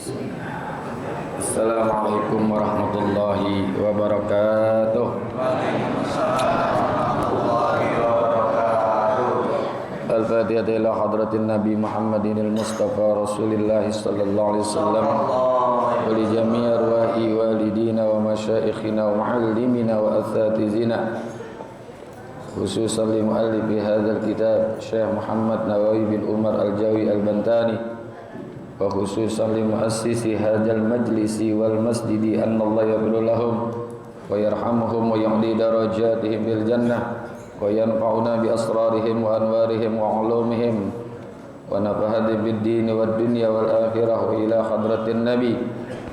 Assalamualaikum warahmatullahi wabarakatuh. Al-Fatihah ila hadratin Nabi Muhammadin al-Mustafa Rasulillah sallallahu alaihi wasallam wa li jami' arwahi walidina wa masyayikhina wa muallimina wa asatizina, khususan li muallifi hadzal kitab Syekh Muhammad Nawawi bin Umar Al-Jawi Al-Bantani, wa khususan li muassisi hadzal majlisi wal masjidi, annallaha yaghfir lahum wa yarhamuhum wa yu'li darajatihim bil jannah wa yanfa'una bi asrarihim wa anwarihim wa ulumihim wa nafa'ana bid din wad dunya wal akhirah wa ila hadratin nabi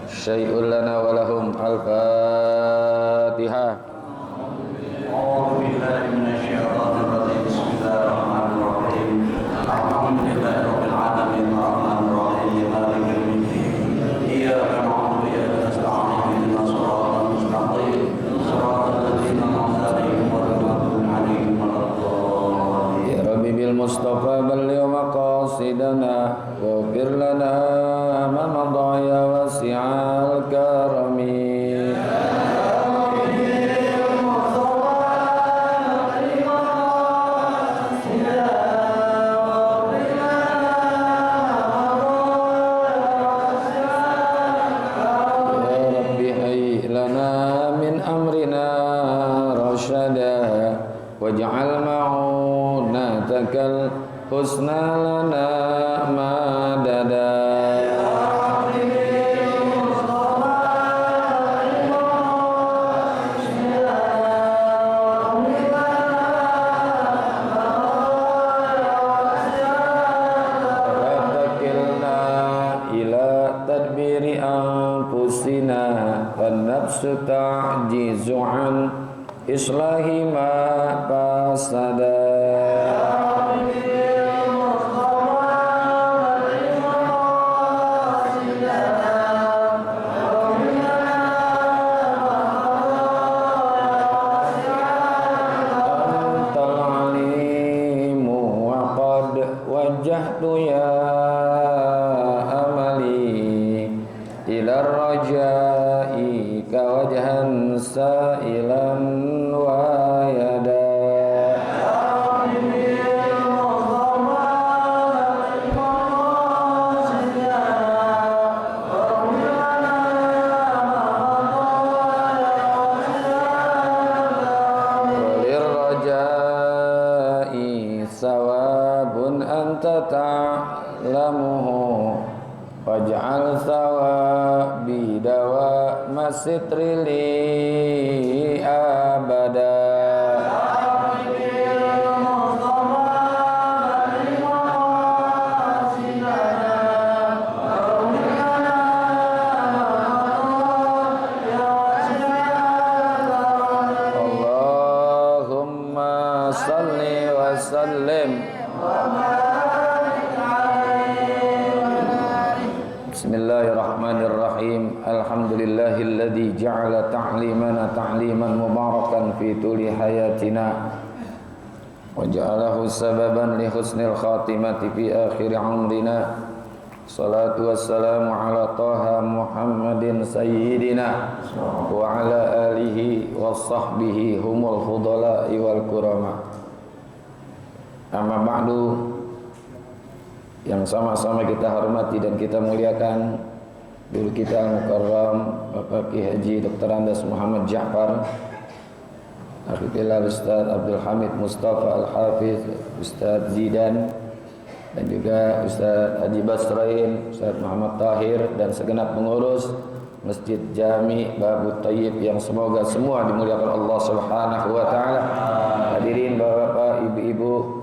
syai'un lana wa lahum. Al-Fatihah. A'udzu billahi minasy syaithanir rajim. Bismillahirrahmanirrahim. Alhamdulillahi rabbil alamin arrahmanir rahim maliki yaumiddin. Iyyaka na'budu wa iyyaka nasta'in ihdinas siratal mustaqim siratal ladzina an'amta 'alaihim ghairil maghdubi 'alaihim waladdallin. Ya Rabbi bil Mustafa balligh maqasidana waghfir lana ma madha ya wasi'al karami. Waj'al ma'unatakal husna lana madada. Watakilna ila tadbiri anfusina wan nafsu ta'jizu an islahi ma fasada. Antal alimu wa qad wajjahtu ya amali ila rajai ka wajhan sa'ilan wa yada. Walir rajai sawabun anta ta'lamuhu waj'al thawabi dawa masitri li abada. Allahumma salli wa sallim. Bismillahirrahmanirrahim. Alhamdulillahilladzi ja'ala ta'limana ta'liman mubarakan fi tuli hayatina wa ja'alahu sababan li husnil khatimati fi akhir umrina. Salatu wassalamu ala Taha Muhammadin sayyidina wa ala alihi wa sahbihi humul fudala'i wal kurama. Amma ba'du, yang sama-sama kita hormati dan kita muliakan guru kita al-mukarram Bapak Ki Haji Dr. Andes Muhammad Ja'far, Akhilal Ustaz Abdul Hamid Mustafa Al-Hafiz, Ustaz Zidan, dan juga Ustaz Haji Basrain, Ustaz Muhammad Tahir, dan segenap pengurus Masjid Jami Babu Tayyib yang semoga semua dimuliakan Allah Subhanahu wa taala. Hadirin Bapak, Ibu-ibu,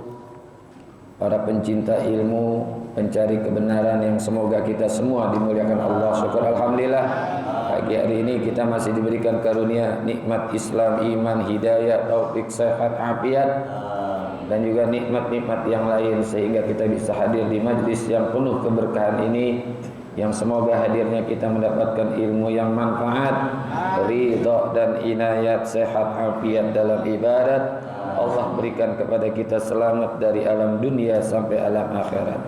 para pencinta ilmu, pencari kebenaran yang semoga kita semua dimuliakan Allah. Syukur alhamdulillah pagi hari ini kita masih diberikan karunia nikmat Islam, iman, hidayah, taufik, sehat, afiat, dan juga nikmat-nikmat yang lain sehingga kita bisa hadir di majlis yang penuh keberkahan ini, yang semoga hadirnya kita mendapatkan ilmu yang manfaat, ridha dan inayat, sehat, afiat dalam ibadat, Allah berikan kepada kita selamat dari alam dunia sampai alam akhirat.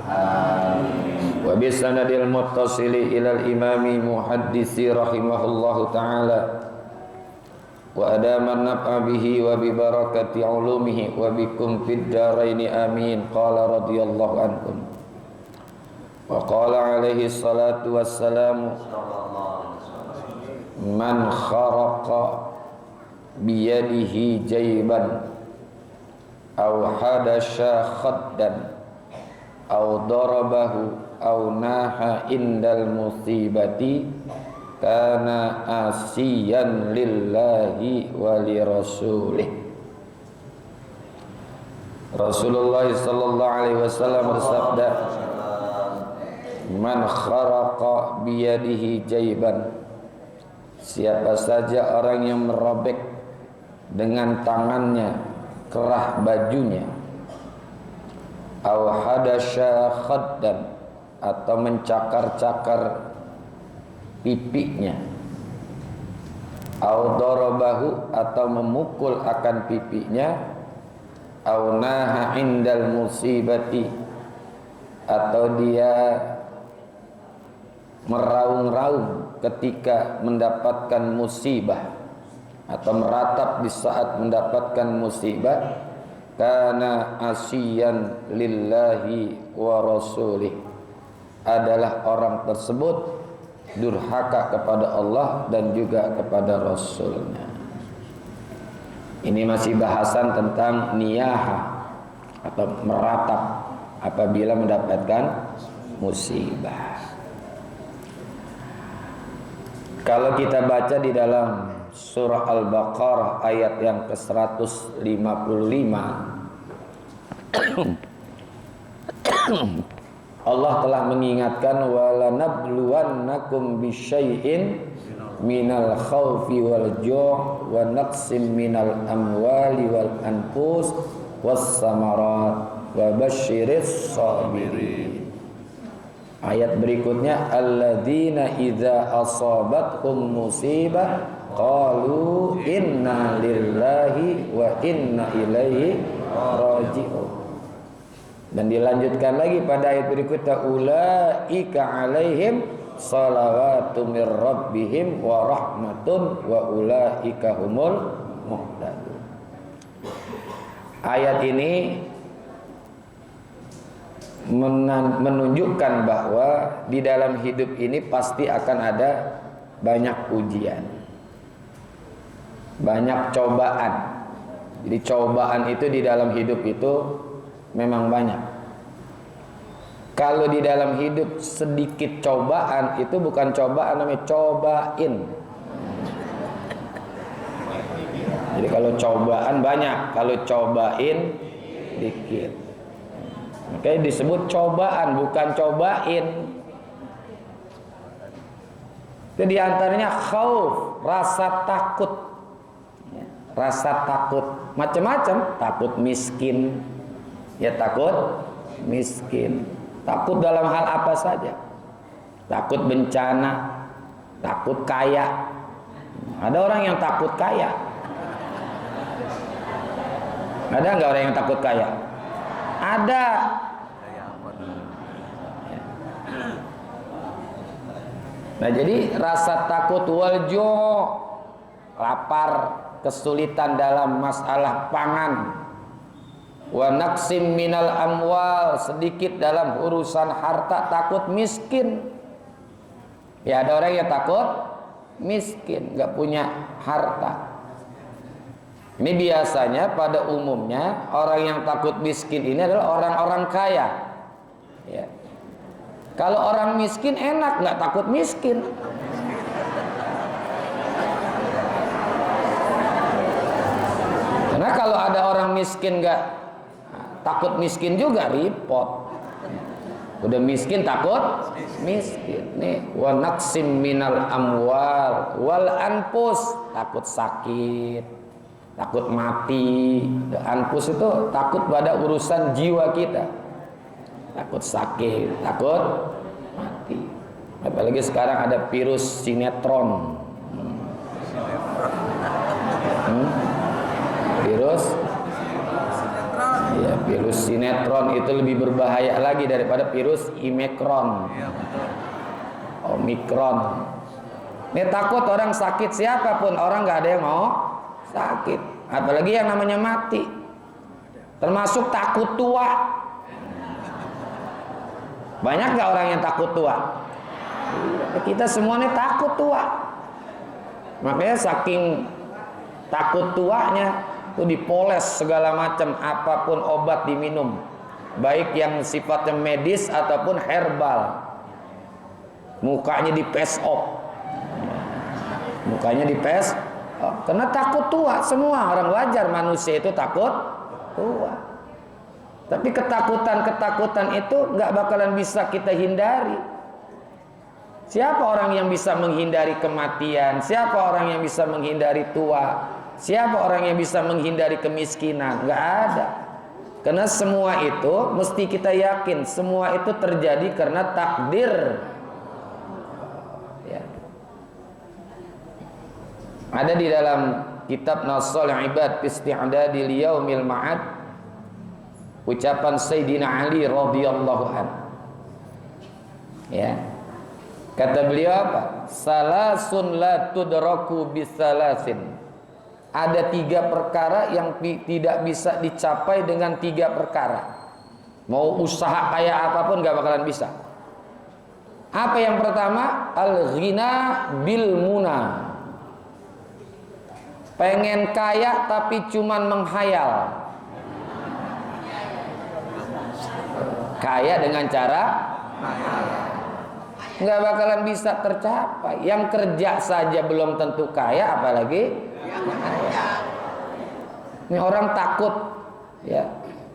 Wa bisanadil muttasili ilal imami muhaddisi rahimahullahu ta'ala wa adaman naf'a bihi wa bi barakati ulumihi wa bikum fid daraini amin. Qala radhiyallahu ankum wa qala alaihi salatu wassalamu man kharaqa biyadihi jayban aw hadasha khaddan aw darabahu aw naha indal musibati kana asiyan lillahi wa li rasulih. Rasulullah sallallahu alaihi wasallam bersabda, man kharaqa biyadihi jayban, siapa saja orang yang merobek dengan tangannya kerah bajunya, aw hadasya khaddan, atau mencakar-cakar pipinya, aw darabahu, atau memukul akan pipinya, aw naha indal musibati, atau dia meraung-raung ketika mendapatkan musibah atau meratap di saat mendapatkan musibah, kana asiyan lillahi wa rasulih, adalah orang tersebut durhaka kepada Allah dan juga kepada Rasulnya. Ini masih bahasan tentang niyaha atau meratap apabila mendapatkan musibah. Kalau kita baca di dalam surah Al-Baqarah ayat yang ke-155, Allah telah mengingatkan, walanabluwannakum bisyai'in minal khawfi wal ju' wa naqsim minal amwali wal anfus was samarat wa basyiris sabirin. Ayat berikutnya, alladzina idza asabathum musibah qalu inna lillahi wa inna ilaihi raji'un. Dan dilanjutkan lagi pada ayat berikutnya, ulaika alaihim salawatu mir rabbihim wa rahmatun wa ulaika humul muhtadun. Ayat ini menunjukkan bahwa di dalam hidup ini pasti akan ada banyak ujian, banyak cobaan. Jadi cobaan itu di dalam hidup itu memang banyak. Kalau di dalam hidup sedikit cobaan, itu bukan cobaan, namanya cobain. Jadi kalau cobaan banyak, kalau cobain dikit. Makanya disebut cobaan, bukan cobain. Itu diantaranya khauf, rasa takut. Rasa takut macam-macam. Takut miskin, ya takut miskin. Takut dalam hal apa saja. Takut bencana, takut kaya. Ada orang yang takut kaya. Ada nggak orang yang takut kaya? Ada. Nah, jadi rasa takut waljo, lapar, kesulitan dalam masalah pangan, wa naqsim minal amwal, sedikit dalam urusan harta, takut miskin. Ya, ada orang yang takut miskin, nggak punya harta. Ini biasanya pada umumnya orang yang takut miskin ini adalah orang-orang kaya. Ya. Kalau orang miskin enak, nggak takut miskin. Karena kalau ada orang miskin nggak takut miskin juga repot. Udah miskin takut miskin. Nih, wa naqsim minal amwal wal anfus, takut sakit, takut mati. Anfus itu takut pada urusan jiwa kita. Takut sakit, takut mati. Apalagi sekarang ada virus sinetron. Virus Ya, virus sinetron itu lebih berbahaya lagi daripada virus Omikron. Omikron. Ini takut orang sakit, siapapun orang nggak ada yang mau sakit, apalagi yang namanya mati. Termasuk takut tua. Banyak nggak orang yang takut tua? Kita semua nih takut tua. Makanya saking takut tuanya itu dipoles segala macam, apapun obat diminum, baik yang sifatnya medis ataupun herbal. Mukanya dipes op, mukanya dipes op. Karena takut tua. Semua orang wajar, manusia itu takut tua. Tapi ketakutan itu nggak bakalan bisa kita hindari. Siapa orang yang bisa menghindari kematian? Siapa orang yang bisa menghindari tua? Siapa orang yang bisa menghindari kemiskinan? Nggak ada. Karena semua itu mesti kita yakin, semua itu terjadi karena takdir. Ya. Ada di dalam kitab Nasrul Ibad Isti'dadi Liyaumil Ma'ad, ucapan Sayyidina Ali radhiyallahu anhu. Ya. Kata beliau apa? Salasun la tudraku bisalasin. Ada 3 perkara yang tidak bisa dicapai dengan 3 perkara. Mau usaha kayak apapun gak bakalan bisa. Apa yang pertama? Al-ghina bil muna. Pengen kaya tapi cuman menghayal. Kaya dengan cara nggak bakalan bisa tercapai. Yang kerja saja belum tentu kaya, apalagi ini orang takut ya,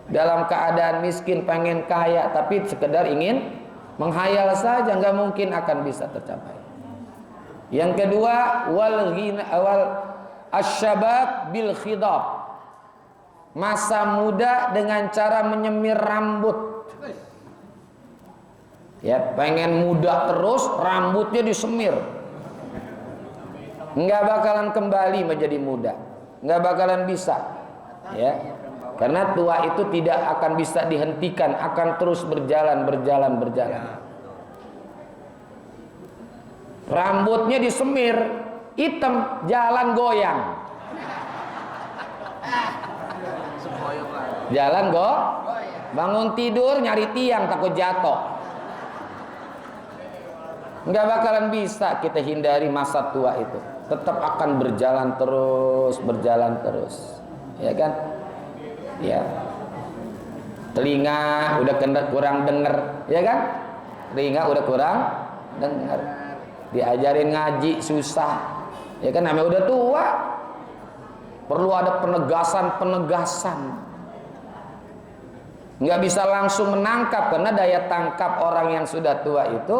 dalam keadaan miskin pengen kaya, tapi sekedar ingin menghayal saja, nggak mungkin akan bisa tercapai. Yang kedua, wal asyabab bil khidab. Masa muda dengan cara menyemir rambut. Ya, pengen muda terus, rambutnya disemir. Nggak bakalan kembali menjadi muda, nggak bakalan bisa. Ya, karena tua itu tidak akan bisa dihentikan, akan terus berjalan. Rambutnya disemir, hitam, jalan goyang. Jalan bangun tidur nyari tiang takut jatuh. Nggak bakalan bisa kita hindari masa tua itu. Tetap akan berjalan terus, ya kan? Ya. Telinga udah kurang denger, ya kan? Telinga udah kurang denger. Diajarin ngaji susah, ya kan? Namanya udah tua. Perlu ada penegasan. Nggak bisa langsung menangkap, karena daya tangkap orang yang sudah tua itu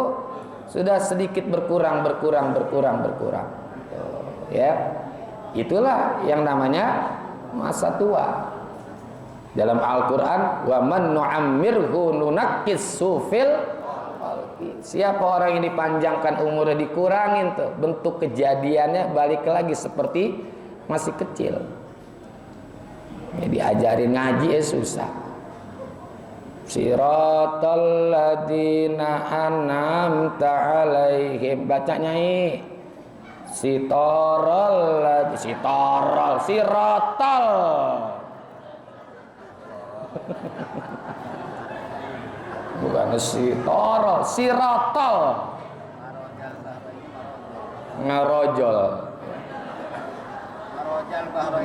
sudah sedikit berkurang. Ya, itulah yang namanya masa tua. Dalam Al-Quran, wa man nu'ammirhu nunakkishu fil khalqi. Siapa orang yang dipanjangkan umurnya, dikurangin tuh bentuk kejadiannya, balik lagi seperti masih kecil. Ya, diajarin ngaji susah. Siratal ladzina an'amta 'alaihim. Baca Nyai. Siratal. Bukan siratal. Ngarojol.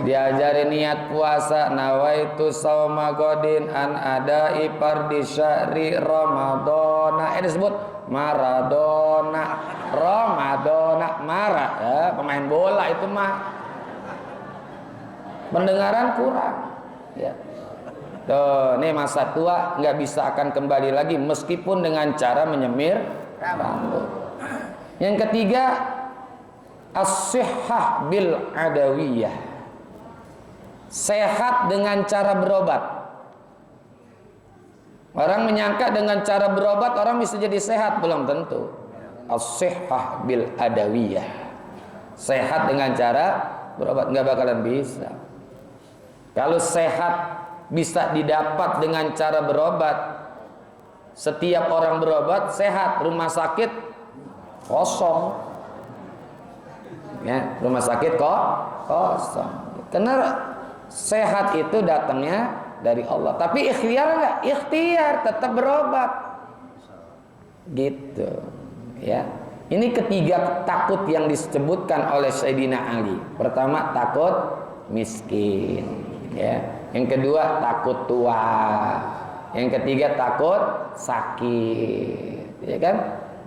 Diajarin niat puasa, nawaitu sauma godin an adai pardi syahri ramadona. Disebut Maradona, ya, pemain bola itu mah. Pendengaran kurang, ya. Tuh, nih masa tua nggak bisa akan kembali lagi meskipun dengan cara menyemir rambut. Yang ketiga, as-sihhah bil adawiyah. Sehat dengan cara berobat. Orang menyangka dengan cara berobat orang bisa jadi sehat, belum tentu. As-sihhah bil adawiyah. Sehat dengan cara berobat nggak bakalan bisa. Kalau sehat bisa didapat dengan cara berobat. Setiap orang berobat sehat, rumah sakit kosong. Ya, rumah sakit kok kosong. Karena sehat itu datangnya dari Allah. Tapi ikhtiar enggak? Ikhtiar, tetap berobat. Gitu. Ya. Ini ketiga takut yang disebutkan oleh Sayyidina Ali. Pertama, takut miskin, ya. Yang kedua, takut tua. Yang ketiga, takut sakit. Ya kan?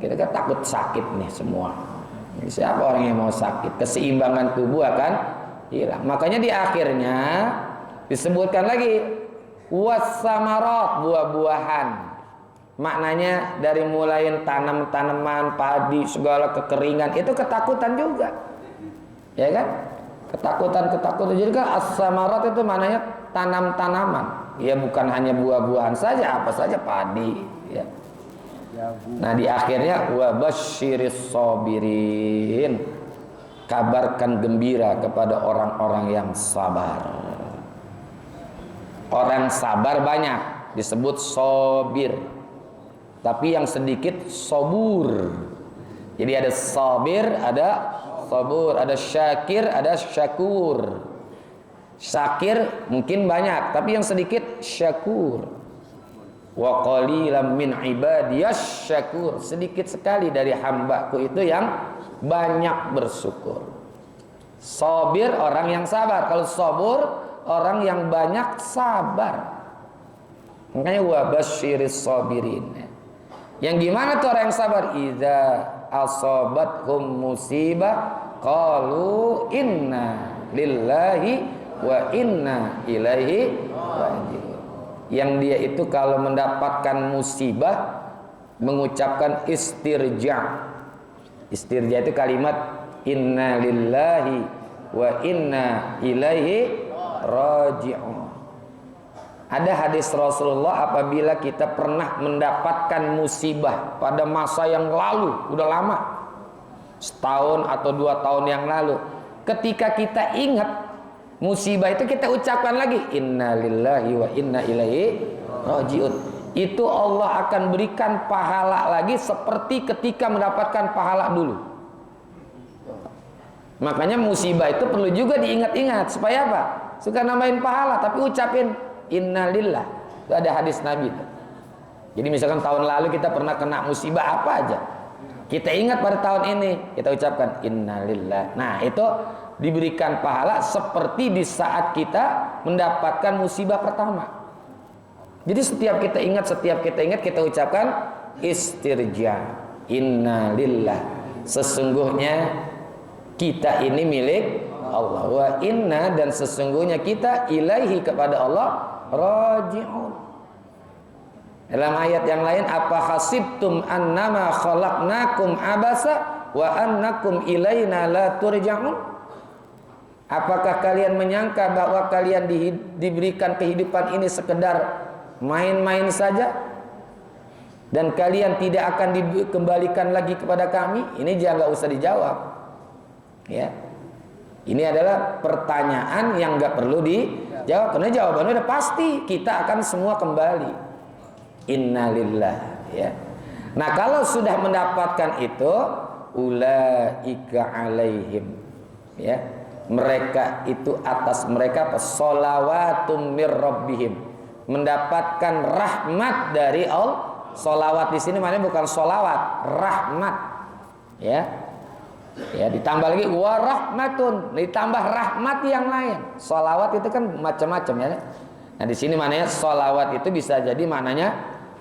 Kita kan takut sakit nih semua. Siapa orang yang mau sakit? Keseimbangan tubuh akan hilang. Makanya di akhirnya disebutkan lagi wassamarat, buah-buahan. Maknanya dari mulai tanam-tanaman, padi, segala kekeringan, itu ketakutan juga. Ya kan? Ketakutan. Jadi kan as-samarat itu maknanya tanam-tanaman. Ya bukan hanya buah-buahan saja, apa saja padi, ya. Nah, di akhirnya wa basyiris sabirin. Kabarkan gembira kepada orang-orang yang sabar. Orang sabar banyak disebut sabir. Tapi yang sedikit sabur. Jadi ada sabir, ada sabur, ada syakir, ada syakur. Syakir mungkin banyak, tapi yang sedikit syakur. Wa qalilam min ibadiyas syakur. Sedikit sekali dari hambaku itu yang banyak bersyukur. Sabir orang yang sabar. Kalau sabur orang yang banyak sabar. Makanya wa basyiris sabirin. Yang gimana tuh orang yang sabar? Idza asabathum musibah qalu inna lillahi wa inna ilaihi raji'un. Yang dia itu kalau mendapatkan musibah mengucapkan istirja. Istirja itu kalimat inna lillahi wa inna ilaihi raji'un. Ada hadis Rasulullah apabila kita pernah mendapatkan musibah pada masa yang lalu, udah lama, setahun atau 2 tahun yang lalu, ketika kita ingat musibah itu kita ucapkan lagi inna lillahi wa inna ilaihi raji'un. Itu Allah akan berikan pahala lagi seperti ketika mendapatkan pahala dulu. Makanya musibah itu perlu juga diingat-ingat supaya apa? Suka nambahin pahala tapi ucapin innalillah. Itu ada hadis Nabi itu. Jadi misalkan tahun lalu kita pernah kena musibah apa aja, kita ingat pada tahun ini, kita ucapkan innalillah. Nah, itu diberikan pahala seperti di saat kita mendapatkan musibah pertama. Jadi setiap kita ingat, kita ucapkan istirja. Innalillah. Sesungguhnya kita ini milik Allah. Wa inna, dan sesungguhnya kita ilaihi, kepada Allah raji'un. Dalam ayat yang lain, apa hasibtum annama khalaqnakum abasa wa annakum ilaina la turja'un. Apakah kalian menyangka bahwa kalian diberikan kehidupan ini sekedar main-main saja dan kalian tidak akan dikembalikan lagi kepada kami? Ini jangan, nggak usah dijawab. Ya. Ini adalah pertanyaan yang nggak perlu dijawab karena jawabannya udah pasti, kita akan semua kembali. Innalillah, ya. Nah, kalau sudah mendapatkan itu, ulaika alaihim, ya. Mereka itu atas mereka sholawatum mir rabbihim, mendapatkan rahmat dari Allah. Sholawat di sini maknanya bukan sholawat, rahmat, ya. Ya, ditambah lagi warahmatun, ditambah rahmat yang lain. Sholawat itu kan macam-macam, ya. Nah, di sini maknanya sholawat itu bisa jadi maknanya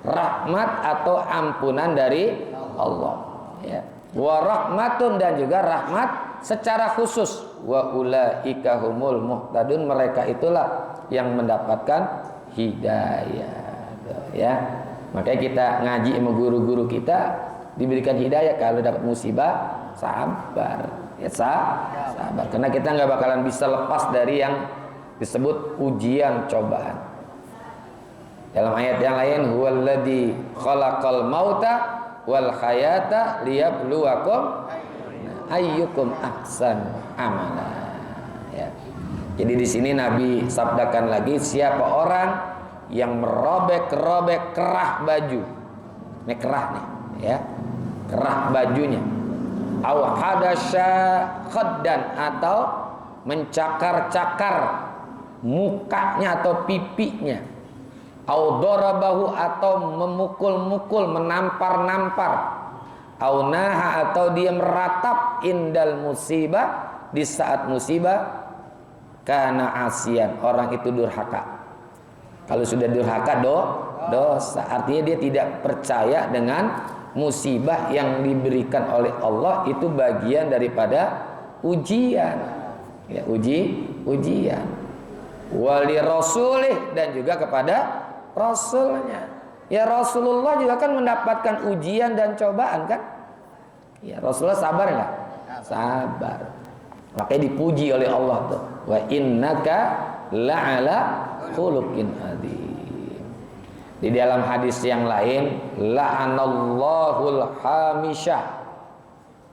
rahmat atau ampunan dari Allah, ya. Warahmatun, dan juga rahmat secara khusus. Wa ulaika humul muhtadun, mereka itulah yang mendapatkan hidayah, ya. Makanya kita ngaji sama guru-guru kita diberikan hidayah. Kalau dapat musibah sabar, ya, sabar, karena kita nggak bakalan bisa lepas dari yang disebut ujian, cobaan. Dalam ayat yang lain, huwallazi khalaqal mauta wal hayata liyabluwakum ayyukum ahsanu amala, ya. Jadi di sini Nabi sabdakan lagi, siapa orang yang merobek-robek kerah baju. Ini kerah nih, ya. Kerah bajunya. Aw hadasya khaddan, atau mencakar-cakar mukanya atau pipinya. Aw darabahu, atau memukul-mukul, menampar-nampar. Aw naha, atau dia meratap indal musibah, di saat musibah. Kana asian, orang itu durhaka. Kalau sudah durhaka dosa, artinya dia tidak percaya dengan musibah yang diberikan oleh Allah, itu bagian daripada ujian, ya, ujian. Wali rasulih, dan juga kepada rasulnya. Ya, Rasulullah juga kan mendapatkan ujian dan cobaan kan? Ya, Rasulullah sabar enggak? Sabar. Makanya dipuji oleh Allah tuh. Wa innaka la'ala khuluqin adzim. Di dalam hadis yang lain, la'anallahul hamisyah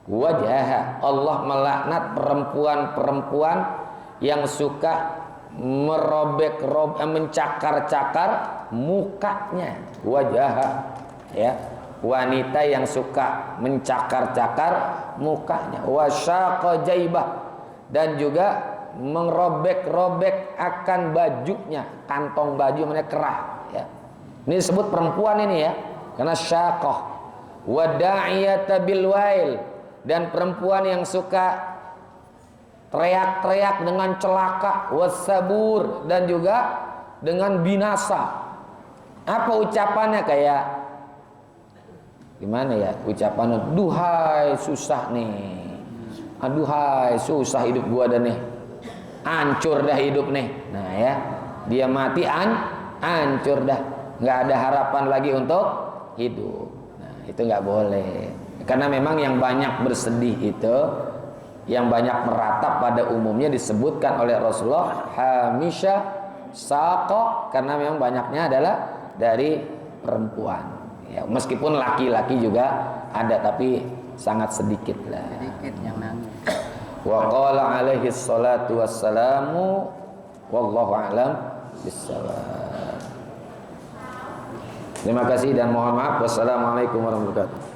wajaha. Allah melaknat perempuan-perempuan yang suka mencakar-cakar mukanya, wajaha, ya. Wanita yang suka mencakar-cakar mukanya, wasyaqa jaibah, dan juga merobek-robek akan bajunya, kantong baju mana kerah, ya. Ini disebut perempuan ini, ya, karena syaqah. Wada'iyata bil wail, dan perempuan yang suka teriak-teriak dengan celaka, wasabur, dan juga dengan binasa. Apa ucapannya? Kayak gimana ya ucapannya? Duhai susah nih, aduhai susah hidup gua dah nih, hancur dah hidup nih. Nah, ya, dia mati hancur dah, nggak ada harapan lagi untuk hidup. Nah, itu nggak boleh, karena memang yang banyak bersedih itu, yang banyak meratap pada umumnya disebutkan oleh Rasulullah hamisyah saqah, karena memang banyaknya adalah dari perempuan. Ya, meskipun laki-laki juga ada, tapi sangat sedikit lah. Sedikit yang nangis. Wa qala alaihi salatu wassalamu wallahu a'lam bissawab. Terima kasih dan mohon maaf. Wassalamualaikum warahmatullahi wabarakatuh.